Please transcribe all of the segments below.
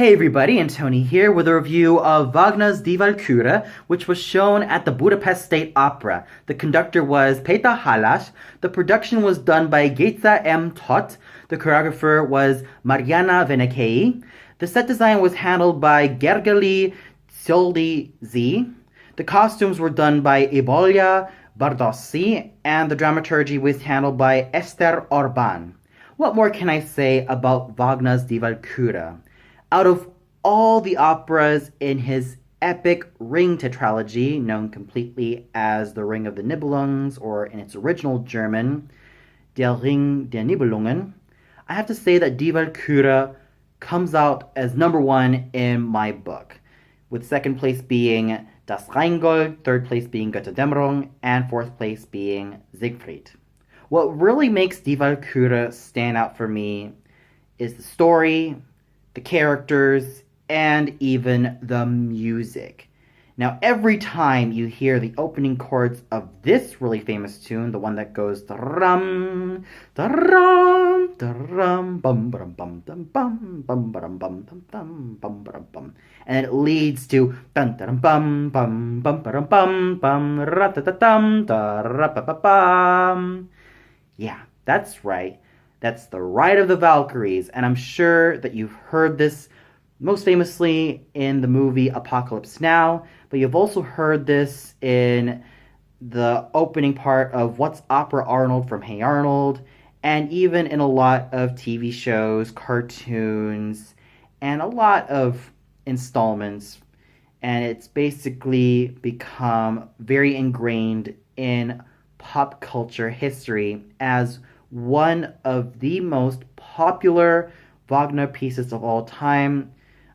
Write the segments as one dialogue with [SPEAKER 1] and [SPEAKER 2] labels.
[SPEAKER 1] Hey everybody, and Tony here with a review of Wagner's Die Walküre, which was shown at the Budapest State Opera. The conductor was Peter Halas. The production was done by Géza M. Tott. The choreographer was Mariana Venekei. The set design was handled by Gergely Tsioldi. The costumes were done by Ibolia Bardossi, and the dramaturgy was handled by Esther Orban. What more can I say about Wagner's Die Walküre? Out of all the operas in his epic Ring tetralogy, known completely as The Ring of the Nibelungs, or in its original German, Der Ring der Nibelungen, I have to say that Die Walküre comes out as number one in my book, with second place being Das Rheingold, third place being Götterdämmerung, and fourth place being Siegfried. What really makes Die Walküre stand out for me is the story, the characters, and even the music. Now, every time you hear the opening chords of this really famous tune, the one that goes da-rum, da-rum, da-rum, bum bum bum bum bum bum bum bum bum bum bum bum, and it leads to dun dun bum bum bum bum bum bum ra-ta-ta-dum da-ra-pa-pa-bum. Yeah, that's right. That's the Ride of the Valkyries, and I'm sure that you've heard this most famously in the movie Apocalypse Now, but you've also heard this in the opening part of What's Opera Arnold from Hey Arnold, and even in a lot of TV shows, cartoons, and a lot of installments, and it's basically become very ingrained in pop culture history as one of the most popular Wagner pieces of all time,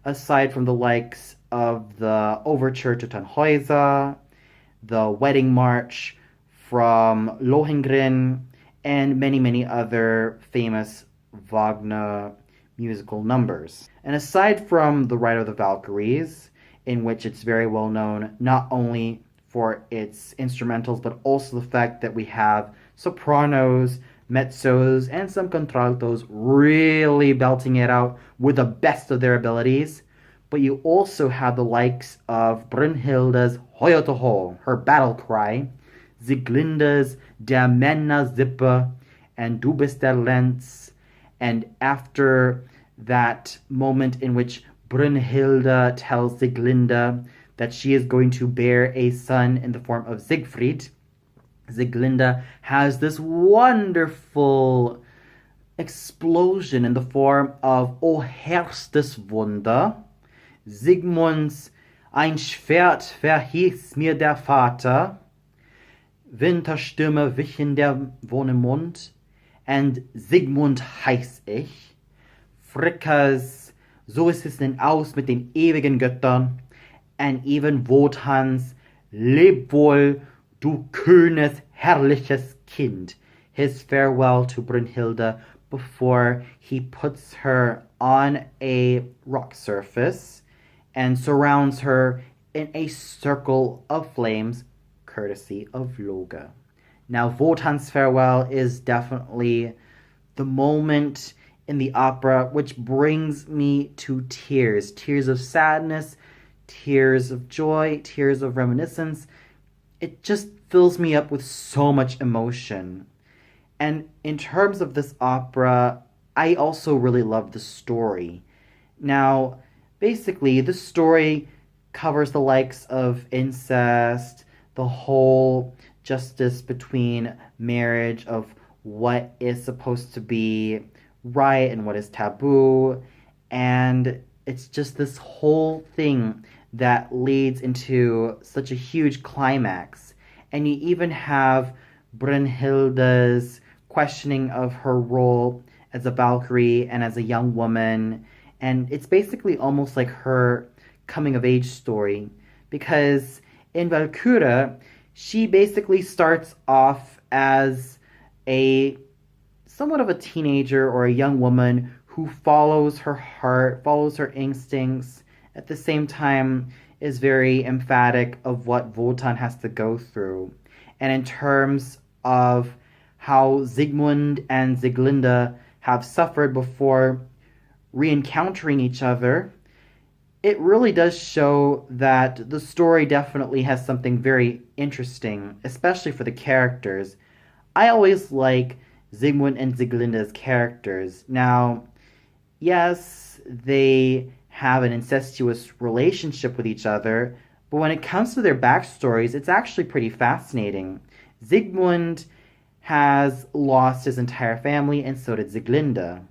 [SPEAKER 1] aside from the likes of the Overture to Tannhäuser, the Wedding March from Lohengrin, and many, many other famous Wagner musical numbers. And aside from the Ride of the Valkyries, in which it's very well known not only for its instrumentals, but also the fact that we have sopranos, mezzos, and some contraltos really belting it out with the best of their abilities. But you also have the likes of Brünnhilde's Hoyotoho, her battle cry, Sieglinde's Der Männer Sippe, and Du bist der Lenz. And after that moment in which Brünnhilde tells Sieglinde that she is going to bear a son in the form of Siegfried, Sieglinde has this wonderful explosion in the form of O herstes Wunder, Sigmunds ein Schwert verhieß mir der Vater, Winterstürme wichen der Wohnemund, and Sigmund heiß ich, Frickas, so ist es denn aus mit den ewigen Göttern, and even Wotans, leb wohl, Du Königs herrliches Kind, his farewell to Brünnhilde before he puts her on a rock surface and surrounds her in a circle of flames, courtesy of Loge. Now, Wotan's farewell is definitely the moment in the opera which brings me to tears. Tears of sadness, tears of joy, tears of reminiscence. It just fills me up with so much emotion. And in terms of this opera, I also really love the story. Now, basically, the story covers the likes of incest, the whole justice between marriage, of what is supposed to be right and what is taboo, and it's just this whole thing that leads into such a huge climax. And you even have Brünnhilde's questioning of her role as a Valkyrie and as a young woman. And it's basically almost like her coming of age story, because in Walküre, she basically starts off as a somewhat of a teenager or a young woman who follows her heart, follows her instincts, at the same time is very emphatic of what Wotan has to go through. And in terms of how Sigmund and Sieglinde have suffered before re-encountering each other, it really does show that the story definitely has something very interesting, especially for the characters. I always like Sigmund and Sieglinde's characters. Now, yes, they have an incestuous relationship with each other, but when it comes to their backstories, it's actually pretty fascinating. Sigmund has lost his entire family, and so did Sieglinde.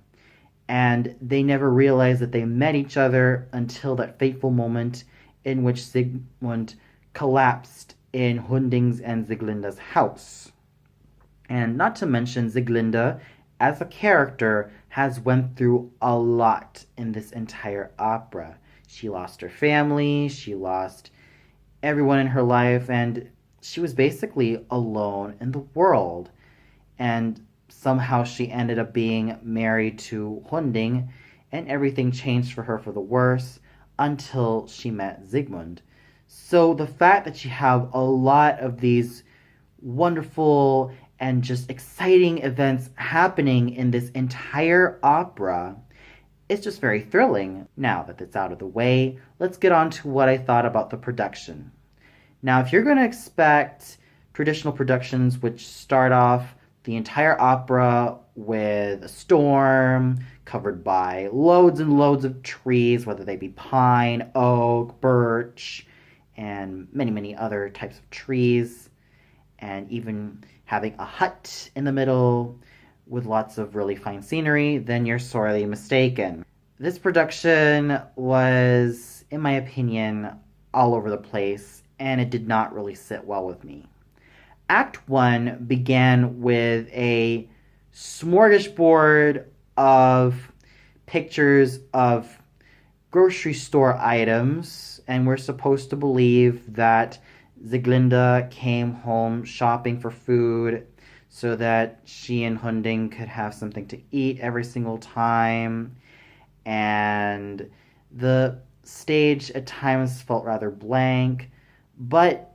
[SPEAKER 1] And they never realized that they met each other until that fateful moment in which Sigmund collapsed in Hunding's and Sieglinde's house. And not to mention, Sieglinde, as a character, has went through a lot in this entire opera. She lost her family, she lost everyone in her life, and she was basically alone in the world. And somehow she ended up being married to Hunding, and everything changed for her for the worse until she met Sigmund. So the fact that you have a lot of these wonderful and just exciting events happening in this entire opera is just very thrilling. Now that it's out of the way, let's get on to what I thought about the production. Now, if you're going to expect traditional productions which start off the entire opera with a storm covered by loads and loads of trees, whether they be pine, oak, birch, and many, many other types of trees, and even having a hut in the middle with lots of really fine scenery, then you're sorely mistaken. This production was, in my opinion, all over the place, and it did not really sit well with me. Act 1 began with a smorgasbord of pictures of grocery store items, and we're supposed to believe that Sieglinde came home shopping for food so that she and Hunding could have something to eat every single time. And the stage at times felt rather blank, but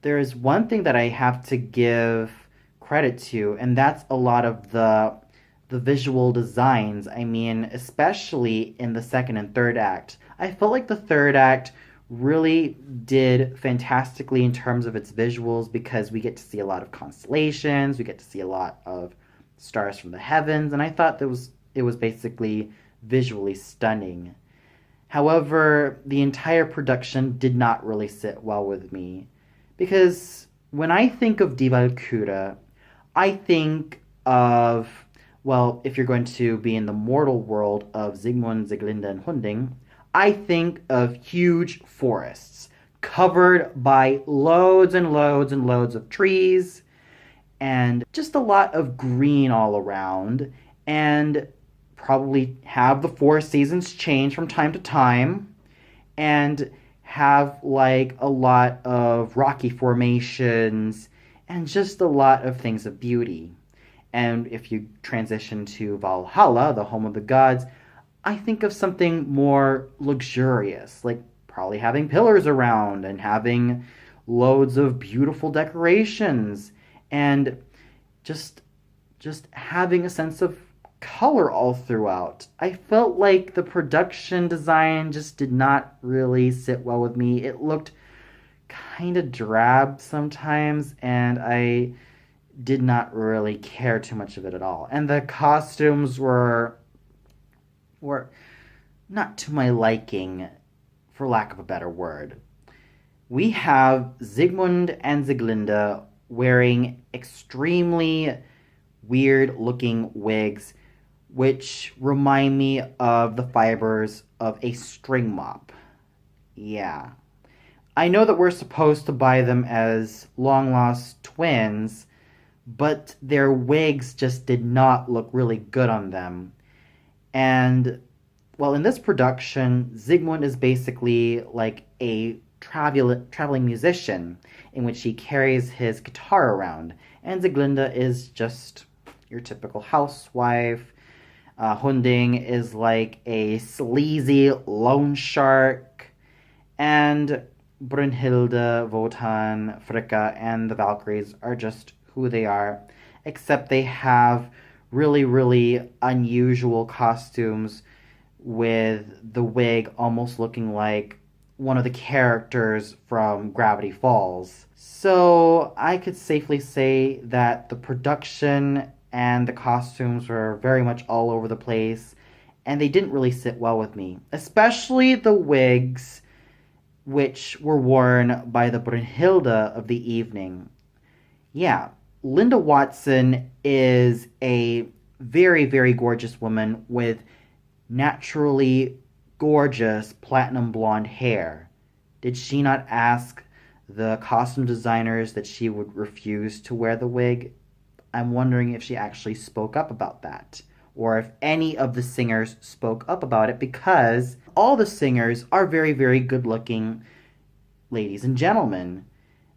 [SPEAKER 1] there is one thing that I have to give credit to, and that's a lot of the visual designs. I mean, especially in the second and third act. I felt like the third act really did fantastically in terms of its visuals, because we get to see a lot of constellations, we get to see a lot of stars from the heavens, and I thought it was basically visually stunning. However, the entire production did not really sit well with me, because when I think of Die Walküre, I think of, well, if you're going to be in the mortal world of Sigmund, Sieglinde, and Hunding, I think of huge forests covered by loads and loads and loads of trees, and just a lot of green all around, and probably have the four seasons change from time to time, and have like a lot of rocky formations, and just a lot of things of beauty. And if you transition to Valhalla, the home of the gods, I think of something more luxurious, like probably having pillars around and having loads of beautiful decorations, and just having a sense of color all throughout. I felt like the production design just did not really sit well with me. It looked kind of drab sometimes, and I did not really care too much of it at all. And the costumes were not to my liking, for lack of a better word. We have Sigmund and Sieglinde wearing extremely weird looking wigs, which remind me of the fibers of a string mop. Yeah. I know that we're supposed to buy them as long lost twins, but their wigs just did not look really good on them. And, well, in this production, Sigmund is basically like a traveling musician, in which he carries his guitar around, and Sieglinde is just your typical housewife. Hunding is like a sleazy loan shark, and Brunhilde, Wotan, Fricka, and the Valkyries are just who they are, except they have really, really unusual costumes with the wig almost looking like one of the characters from Gravity Falls. So I could safely say that the production and the costumes were very much all over the place, and they didn't really sit well with me, especially the wigs which were worn by the Brunhilde of the evening. Yeah, Linda Watson is a very, very gorgeous woman with naturally gorgeous platinum blonde hair. Did she not ask the costume designers that she would refuse to wear the wig? I'm wondering if she actually spoke up about that, or if any of the singers spoke up about it, because all the singers are very, very good looking ladies and gentlemen.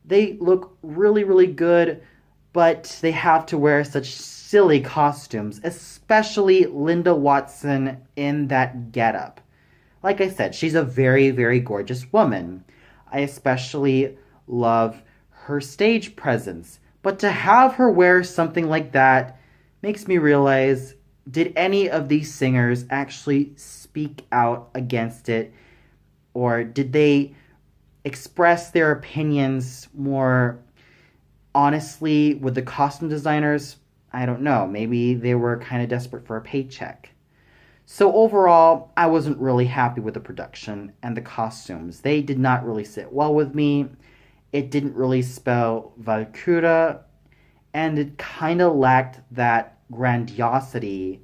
[SPEAKER 1] They look really, really good, but they have to wear such silly costumes, especially Linda Watson in that getup. Like I said, she's a very, very gorgeous woman. I especially love her stage presence. But to have her wear something like that makes me realize, did any of these singers actually speak out against it? Or did they express their opinions more honestly with the costume designers? I don't know. Maybe they were kind of desperate for a paycheck. So overall, I wasn't really happy with the production and the costumes. They did not really sit well with me. It didn't really spell Walküre, and it kind of lacked that grandiosity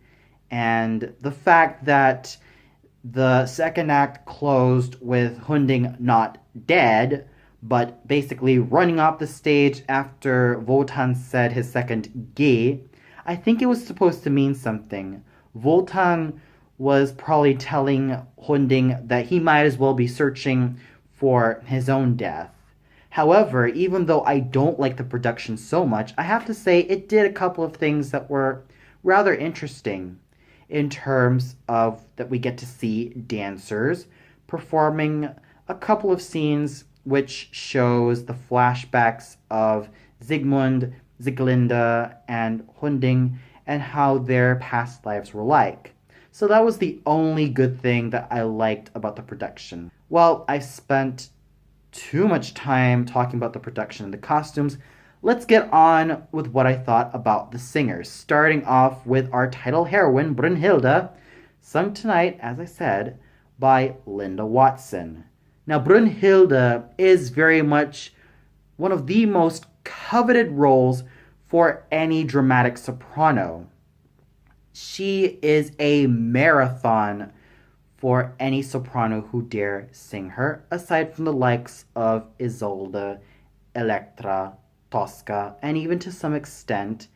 [SPEAKER 1] and the fact that the second act closed with Hunding not dead, but basically running off the stage after Wotan said his second ge. I think it was supposed to mean something. Wotan was probably telling Hunding that he might as well be searching for his own death. However, even though I don't like the production so much, I have to say it did a couple of things that were rather interesting, in terms of that we get to see dancers performing a couple of scenes which shows the flashbacks of Sigmund, Sieglinde, and Hunding and how their past lives were like. So that was the only good thing that I liked about the production. Well, I spent too much time talking about the production and the costumes. Let's get on with what I thought about the singers, starting off with our title heroine, Brunhilde, sung tonight, as I said, by Linda Watson. Now, Brunhilde is very much one of the most coveted roles for any dramatic soprano. She is a marathon for any soprano who dare sing her, aside from the likes of Isolde, Electra, Tosca, and even to some extent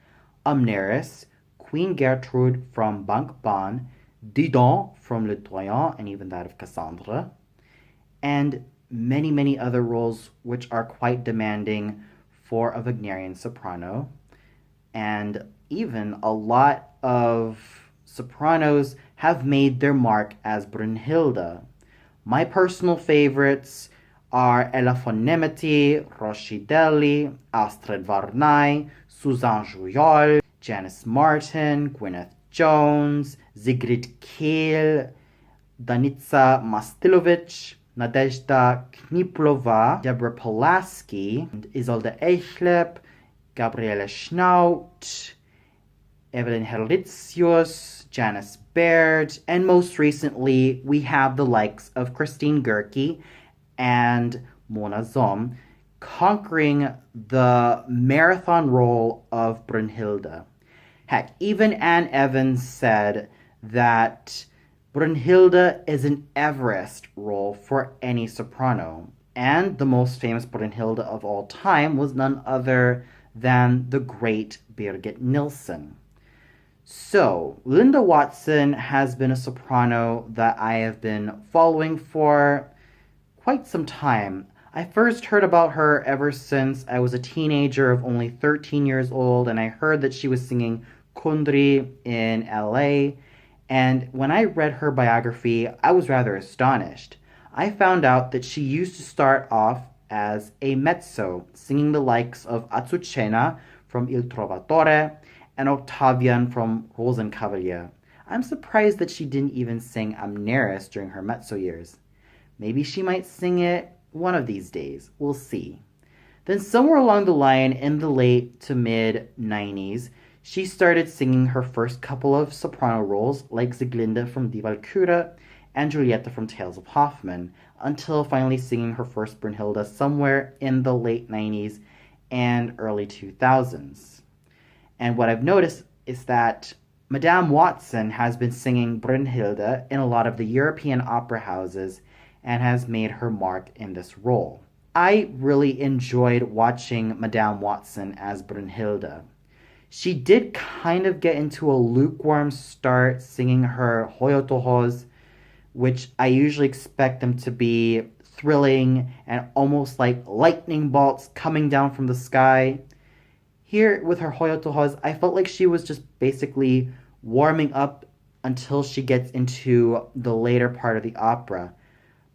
[SPEAKER 1] Amneris, Queen Gertrude from Bank-Ban, Didon from Le Doyen, and even that of Cassandra, and many, many other roles which are quite demanding for a Wagnerian soprano. And even a lot of sopranos have made their mark as Brunhilde. My personal favorites are Ella von Nemeti, Roscidelli, Astrid Varnay, Suzanne Jouyol, Janice Martin, Gwyneth Jones, Sigrid Kehl, Danica Mastilovic, Nadezhda Kniplova, Deborah Pulaski, Isolde Echlep, Gabriele Schnaut, Evelyn Herlitzius, Janice Baird, and most recently we have the likes of Christine Goerke and Mona Zom conquering the marathon role of Brunhilde. Heck, even Anne Evans said that Brunhilde is an Everest role for any soprano, and the most famous Brunhilde of all time was none other than the great Birgit Nilsson. So, Linda Watson has been a soprano that I have been following for quite some time. I first heard about her ever since I was a teenager of only 13 years old, and I heard that she was singing Kundry in LA, and when I read her biography, I was rather astonished. I found out that she used to start off as a mezzo, singing the likes of Azucena from Il Trovatore and Octavian from Rosenkavalier. I'm surprised that she didn't even sing Amneris during her mezzo years. Maybe she might sing it one of these days. We'll see. Then somewhere along the line in the late to mid 90s, she started singing her first couple of soprano roles like Sieglinde from Die Walküre and Giulietta from Tales of Hoffmann, until finally singing her first Brunhilde somewhere in the late 90s and early 2000s. And what I've noticed is that Madame Watson has been singing Brunhilde in a lot of the European opera houses and has made her mark in this role. I really enjoyed watching Madame Watson as Brunhilde. She did kind of get into a lukewarm start singing her Hoyotohos, which I usually expect them to be thrilling and almost like lightning bolts coming down from the sky. Here with her Hoyotohos, I felt like she was just basically warming up until she gets into the later part of the opera.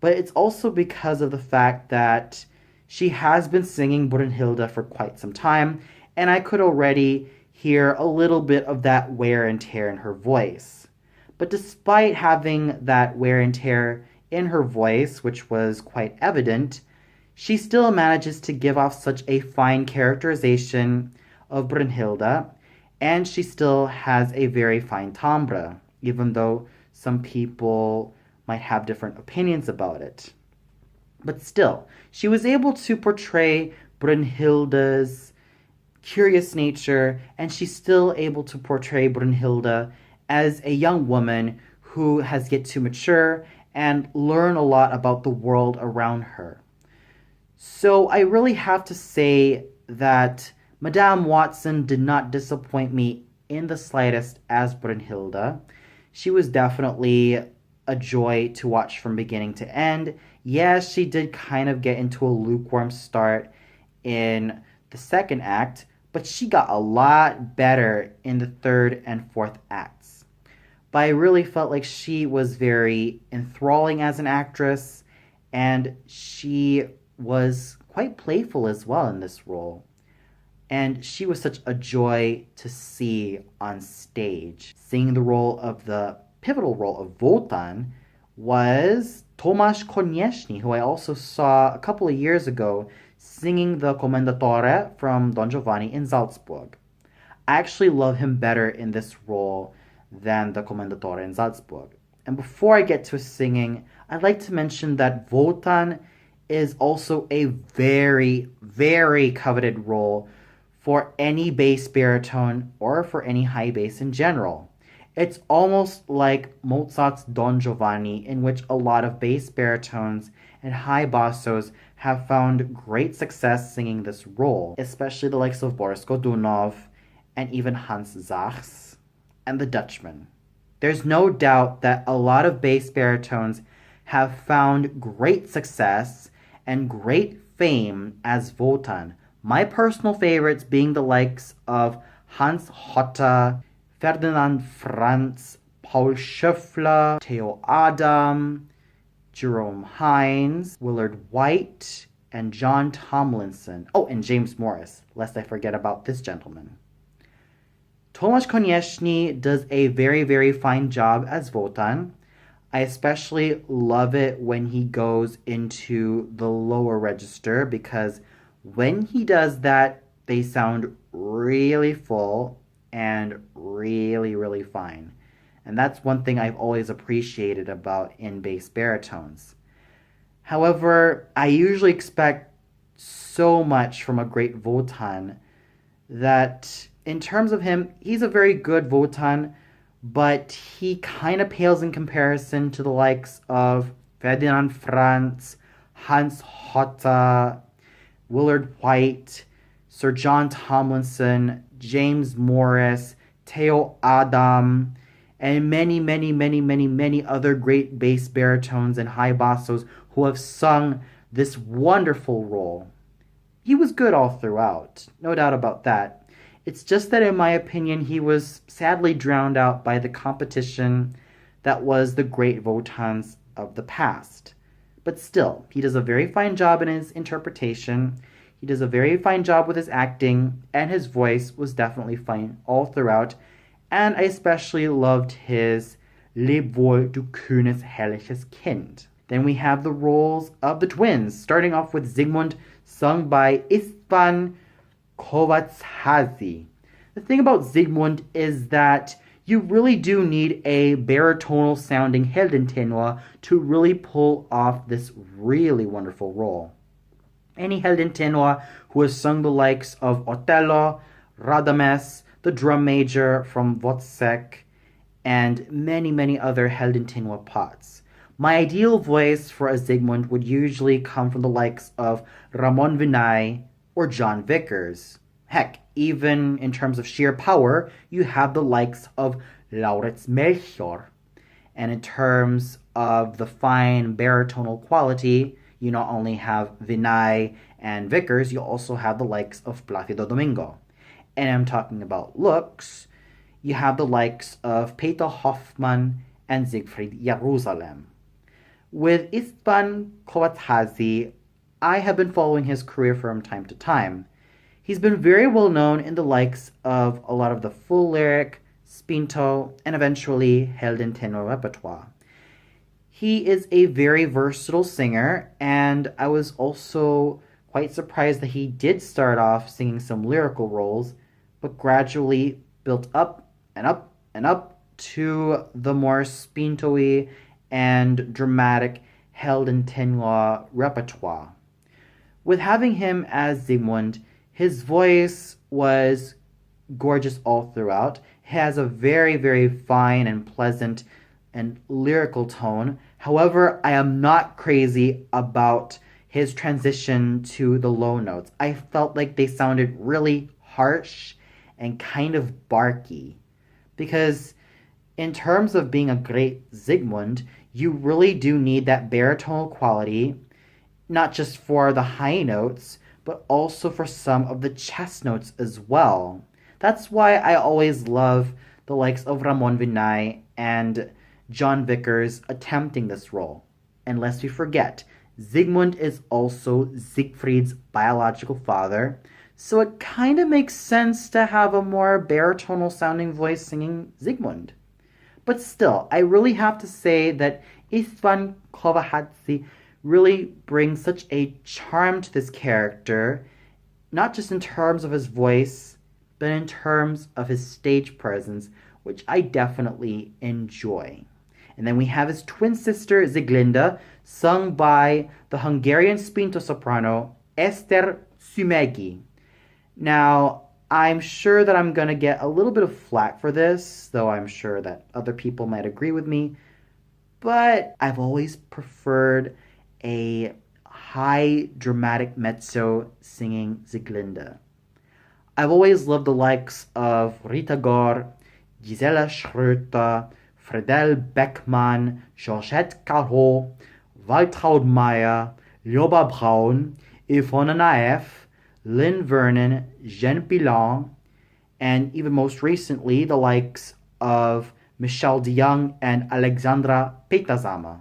[SPEAKER 1] But it's also because of the fact that she has been singing Brunhilde for quite some time, and I could already hear a little bit of that wear and tear in her voice. But despite having that wear and tear in her voice, which was quite evident, she still manages to give off such a fine characterization of Brunhilde, and she still has a very fine timbre, even though some people might have different opinions about it. But still, she was able to portray Brunhilde's curious nature, and she's still able to portray Brunhilde as a young woman who has yet to mature and learn a lot about the world around her. So I really have to say that Madame Watson did not disappoint me in the slightest as Brunhilde. She was definitely a joy to watch from beginning to end. Yes, she did kind of get into a lukewarm start in the second act, but she got a lot better in the third and fourth acts. But I really felt like she was very enthralling as an actress, and she was quite playful as well in this role. And she was such a joy to see on stage. Singing the pivotal role of Wotan was Tomasz Konieczny, who I also saw a couple of years ago singing the Commendatore from Don Giovanni in Salzburg. I actually love him better in this role than the Commendatore in Salzburg. And before I get to his singing, I'd like to mention that Wotan is also a very, very coveted role for any bass baritone or for any high bass in general. It's almost like Mozart's Don Giovanni, in which a lot of bass baritones and high bassos have found great success singing this role, especially the likes of Boris Godunov and even Hans Sachs and the Dutchman. There's no doubt that a lot of bass baritones have found great success and great fame as Wotan. My personal favorites being the likes of Hans Hotta, Ferdinand Franz, Paul Schöffler, Theo Adam, Jerome Hines, Willard White, and John Tomlinson. Oh, and James Morris, lest I forget about this gentleman. Tomasz Konieczny does a very, very fine job as Wotan. I especially love it when he goes into the lower register, because when he does that, they sound really full and really, really fine. And that's one thing I've always appreciated about in bass baritones. However, I usually expect so much from a great Wotan that in terms of him, he's a very good Wotan, but he kind of pales in comparison to the likes of Ferdinand Franz, Hans Hotta, Willard White, Sir John Tomlinson, James Morris, Theo Adam, and many, many, many, many, many other great bass baritones and high bassos who have sung this wonderful role. He was good all throughout, no doubt about that. It's just that in my opinion, he was sadly drowned out by the competition that was the great Wotans of the past. But still, he does a very fine job in his interpretation. He does a very fine job with his acting, and his voice was definitely fine all throughout. And I especially loved his Leb wohl, du kühnes, herrliches Kind. Then we have the roles of the twins, starting off with Sigmund, sung by Istvan Kovacshazi. The thing about Sigmund is that you really do need a baritonal sounding Heldentenor to really pull off this really wonderful role. Any Heldentenor who has sung the likes of Otello, Radames, the drum major from Wozzeck, and many, many other Heldentenor parts. My ideal voice for a Sigmund would usually come from the likes of Ramon Vinay or John Vickers. Heck, even in terms of sheer power, you have the likes of Lauritz Melchior. And in terms of the fine baritonal quality, you not only have Vinay and Vickers, you also have the likes of Placido Domingo. And I'm talking about looks, you have the likes of Peter Hoffmann and Siegfried Jerusalem. With Istvan Kovacshazi, I have been following his career from time to time. He's been very well known in the likes of a lot of the full lyric, spinto, and eventually Heldentenor repertoire. He is a very versatile singer, and I was also quite surprised that he did start off singing some lyrical roles, but gradually built up and up and up to the more spinto-y and dramatic Heldentenor repertoire. With having him as Sigmund, his voice was gorgeous all throughout. He has a very, very fine and pleasant and lyrical tone. However, I am not crazy about his transition to the low notes. I felt like they sounded really harsh and kind of barky. Because in terms of being a great Sigmund, you really do need that baritonal quality, not just for the high notes, but also for some of the chest notes as well. That's why I always love the likes of Ramon Vinay and John Vickers attempting this role. And lest we forget, Sigmund is also Siegfried's biological father, so it kind of makes sense to have a more baritonal sounding voice singing Sigmund. But still, I really have to say that Istvan Kovacshazi really brings such a charm to this character, not just in terms of his voice, but in terms of his stage presence, which I definitely enjoy. And then we have his twin sister Sieglinde, sung by the Hungarian spinto soprano Eszter Szümegi. Now, I'm sure that I'm going to get a little bit of flack for this, though I'm sure that other people might agree with me, but I've always preferred a high dramatic mezzo singing Sieglinde. I've always loved the likes of Rita Gore, Gisela Schröter, Fredel Beckmann, Georgette Caro, Waltraud Meyer, Ljoba Braun, Yvonne Naef, Lynn Vernon, Jean Pilon, and even most recently the likes of Michelle de Jong and Alexandra Petazama.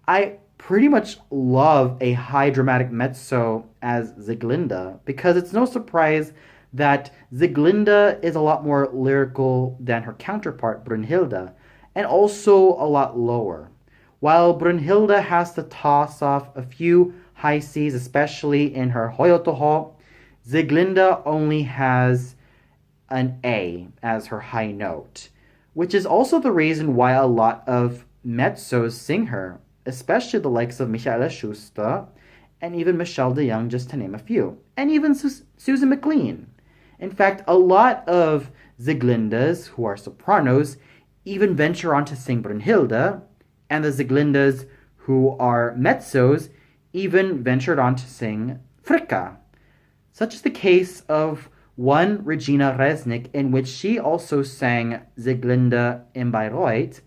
[SPEAKER 1] I pretty much love a high dramatic mezzo as Sieglinde because it's no surprise that Sieglinde is a lot more lyrical than her counterpart Brunhilde, and also a lot lower. While Brunhilde has to toss off a few high Cs, especially in her Hoyotoho, Sieglinde only has an A as her high note, which is also the reason why a lot of mezzos sing her, especially the likes of Michaela Schuster and even Michelle de Jong, just to name a few, and even Susan McLean. In fact, a lot of Sieglindes, who are sopranos, even venture on to sing Brunhilde, and the Sieglindes, who are mezzos, even ventured on to sing Fricka. Such is the case of one Regina Resnick, in which she also sang Sieglinde in Bayreuth,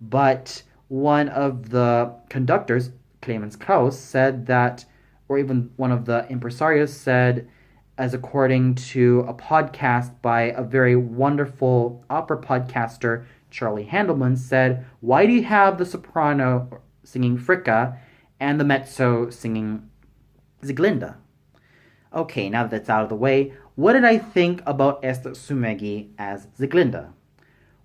[SPEAKER 1] but one of the conductors, Clemens Krauss, said that, or even one of the impresarios said, as according to a podcast by a very wonderful opera podcaster, Charlie Handelman, said, why do you have the soprano singing Fricka and the mezzo singing Sieglinde? Okay, now that that's out of the way, what did I think about Eszter Szümegi as Sieglinde?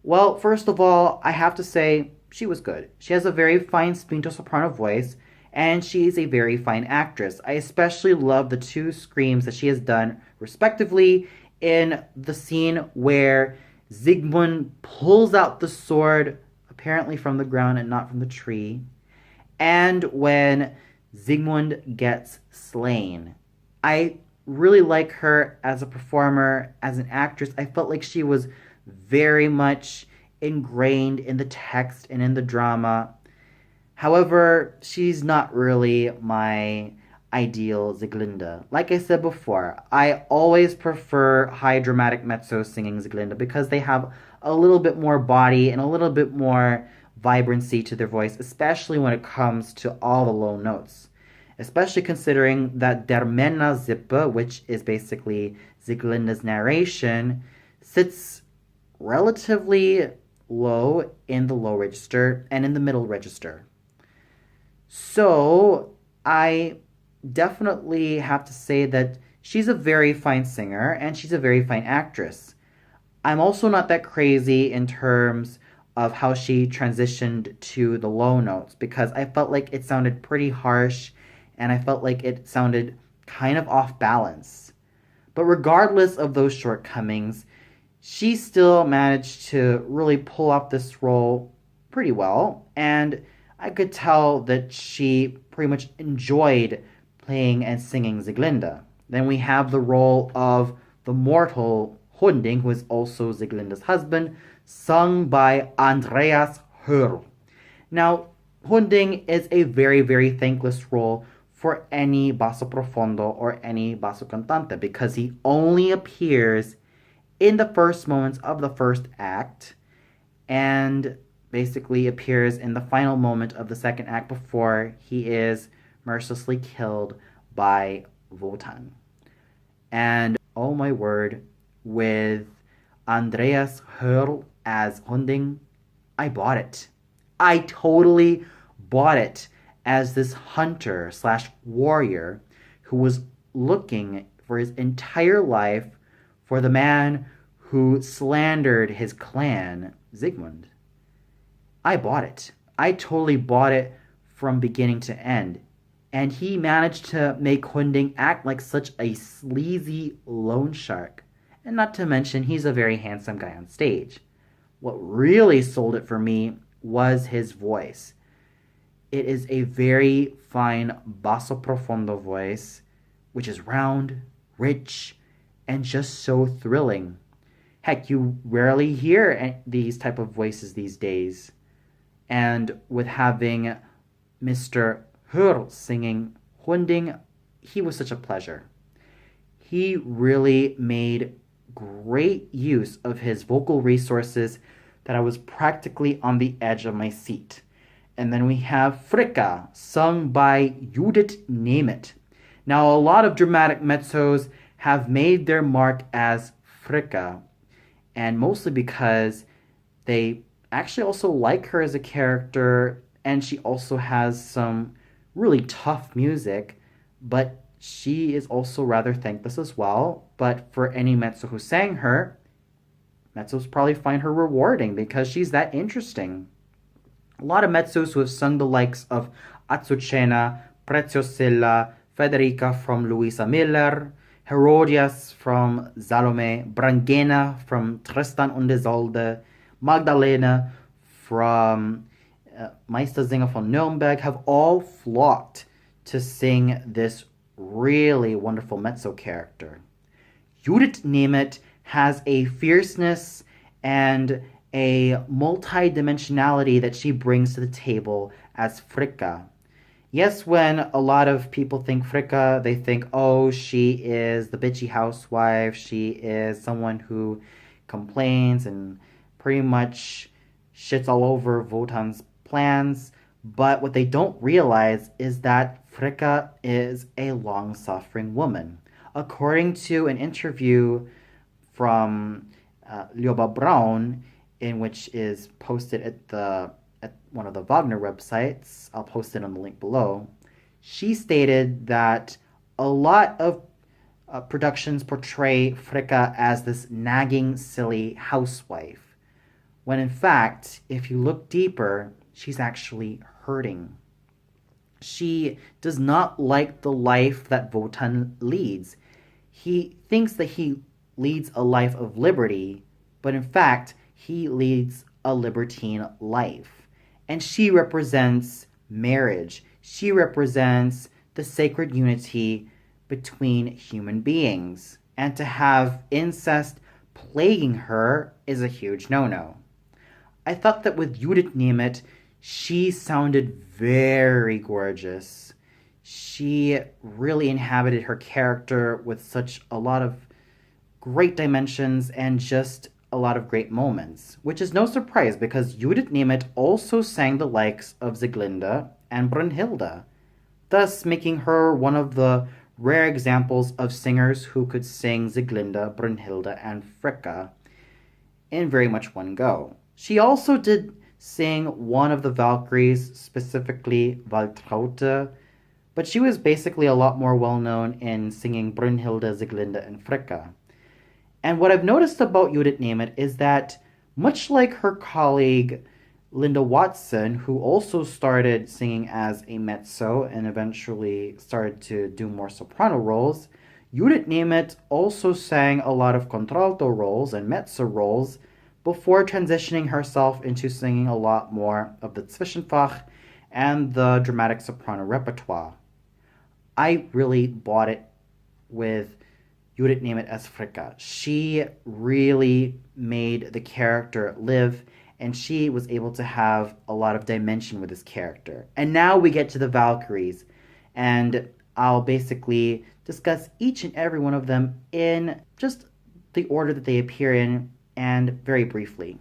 [SPEAKER 1] Well, first of all, I have to say she was good. She has a very fine spinto soprano voice, and she is a very fine actress. I especially love the two screams that she has done, respectively, in the scene where Sigmund pulls out the sword, apparently from the ground and not from the tree, and when Sigmund gets slain. I really like her as a performer, as an actress. I felt like she was very much ingrained in the text and in the drama. However, she's not really my ideal Sieglinde. Like I said before, I always prefer high dramatic mezzo singing Sieglinde because they have a little bit more body and a little bit more vibrancy to their voice, especially when it comes to all the low notes. Especially considering that Der Männer Sippe, which is basically Sieglinde's narration, sits relatively low in the low register and in the middle register. So I definitely have to say that she's a very fine singer and she's a very fine actress. I'm also not that crazy in terms of how she transitioned to the low notes because I felt like it sounded pretty harsh and I felt like it sounded kind of off balance. But regardless of those shortcomings, she still managed to really pull off this role pretty well, and I could tell that she pretty much enjoyed playing and singing Sieglinde. Then we have the role of the mortal Hunding, who is also Sieglinde's husband, sung by Andreas Hörl. Now, Hunding is a very, very thankless role for any basso profondo or any basso cantante because he only appears in the first moments of the first act and basically appears in the final moment of the second act before he is mercilessly killed by Wotan. And oh my word, with Andreas Hörl as Hunding, I bought it. I totally bought it as this hunter slash warrior who was looking for his entire life for the man who slandered his clan, Sigmund. I bought it. I totally bought it from beginning to end. And he managed to make Hunding act like such a sleazy loan shark. And not to mention, he's a very handsome guy on stage. What really sold it for me was his voice. It is a very fine basso profondo voice, which is round, rich, and just so thrilling. Heck, you rarely hear these type of voices these days. And with having Mr. Hörl singing Hunding, he was such a pleasure. He really made great use of his vocal resources that I was practically on the edge of my seat. And then we have Fricka, sung by Judith Nemeth. Now, a lot of dramatic mezzos have made their mark as Fricka, and mostly because they actually also like her as a character, and she also has some really tough music, but she is also rather thankless as well. But for any mezzo who sang her, mezzos probably find her rewarding because she's that interesting. A lot of mezzos who have sung the likes of Azucena, Preziosilla, Federica from Luisa Miller, Herodias from Salome, Brangena from Tristan und Isolde, Magdalena from Meistersinger von Nürnberg have all flocked to sing this really wonderful mezzo character. Judith Nemeth has a fierceness and a multi-dimensionality that she brings to the table as Fricka. Yes, when a lot of people think Fricka, they think, oh, she is the bitchy housewife, she is someone who complains and pretty much shits all over Wotan's plans. But what they don't realize is that Fricka is a long-suffering woman. According to an interview from Ljoba Braun, in which is posted at one of the Wagner websites, I'll post it on the link below, she stated that a lot of productions portray Fricka as this nagging, silly housewife. when in fact, if you look deeper, she's actually hurting. She does not like the life that Wotan leads. He thinks that he leads a life of liberty, but in fact, he leads a libertine life. And she represents marriage. She represents the sacred unity between human beings. And to have incest plaguing her is a huge no no. I thought that with Judith Nemeth, she sounded very gorgeous. She really inhabited her character with such a lot of great dimensions and just a lot of great moments, which is no surprise because Judith Nemeth also sang the likes of Sieglinde and Brunhilde, thus making her one of the rare examples of singers who could sing Sieglinde, Brunhilde, and Fricka in very much one go. She also did sing one of the Valkyries, specifically Waltraute, but she was basically a lot more well known in singing Brunhilde, Sieglinde, and Fricka. And what I've noticed about Judith Nemeth is that, much like her colleague Linda Watson, who also started singing as a mezzo and eventually started to do more soprano roles, Judith Nemeth also sang a lot of contralto roles and mezzo roles before transitioning herself into singing a lot more of the Zwischenfach and the dramatic soprano repertoire. I really bought it with Judith Nemeth as Fricka. She really made the character live, and she was able to have a lot of dimension with this character. And now we get to the Valkyries, and I'll basically discuss each and every one of them in just the order that they appear in, and very briefly.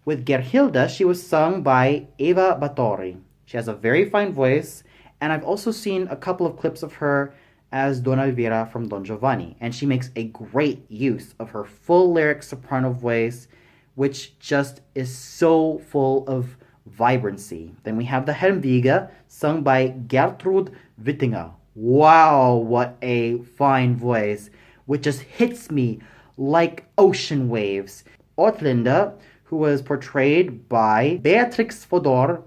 [SPEAKER 1] With Gerhilda, she was sung by Eva Bathory. She has a very fine voice, and I've also seen a couple of clips of her as Donna Elvira from Don Giovanni, and she makes a great use of her full lyric soprano voice, which just is so full of vibrancy. Then we have the Helmwege, sung by Gertrud Wittinger. Wow, what a fine voice, which just hits me like ocean waves. Ortlinde, who was portrayed by Beatrix Fodor,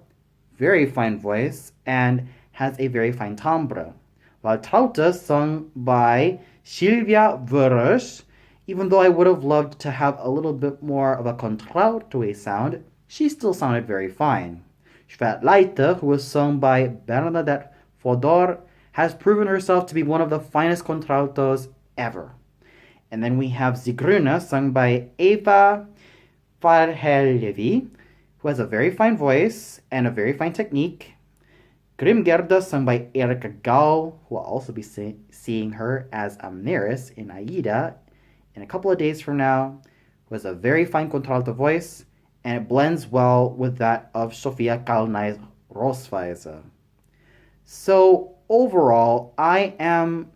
[SPEAKER 1] very fine voice, and has a very fine timbre. Waltraute, sung by Sylvia Wörösch, even though I would have loved to have a little bit more of a contralto sound, she still sounded very fine. Schwertleite, who was sung by Bernadette Fodor, has proven herself to be one of the finest contraltos ever. And then we have Sigruna, sung by Eva Farhellevi, who has a very fine voice and a very fine technique. Grimgerda, sung by Erika Gall, who will also be seeing her as Amneris in Aida in a couple of days from now, who has a very fine contralto voice, and it blends well with that of Sophia Kalnais Rosweise. So overall, I am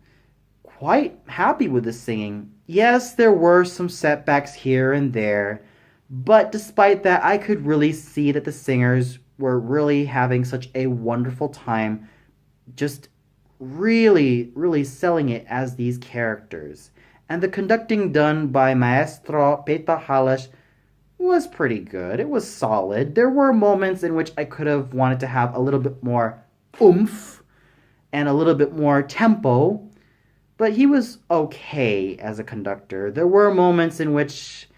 [SPEAKER 1] quite happy with the singing. Yes, there were some setbacks here and there, but despite that, I could really see that the singers were really having such a wonderful time, just really, really selling it as these characters. And the conducting done by Maestro Peter Halas was pretty good. It was solid. There were moments in which I could have wanted to have a little bit more oomph and a little bit more tempo, but he was okay as a conductor. There were moments in which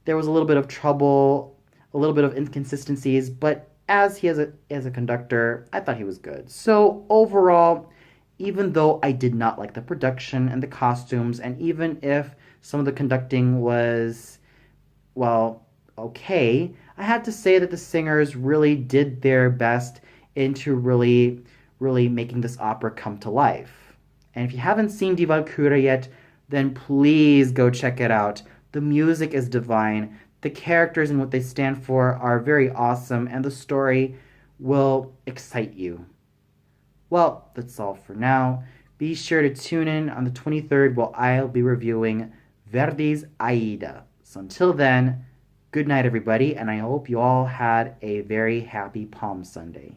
[SPEAKER 1] there was a little bit of trouble, a little bit of inconsistencies, but as a conductor, I thought he was good. So overall, even though I did not like the production and the costumes, and even if some of the conducting was, well, okay, I had to say that the singers really did their best into really, really making this opera come to life. And if you haven't seen Die Walküre yet, then please go check it out. The music is divine. The characters and what they stand for are very awesome, and the story will excite you. Well, that's all for now. Be sure to tune in on the 23rd while I'll be reviewing Verdi's Aida. So until then, good night everybody, and I hope you all had a very happy Palm Sunday.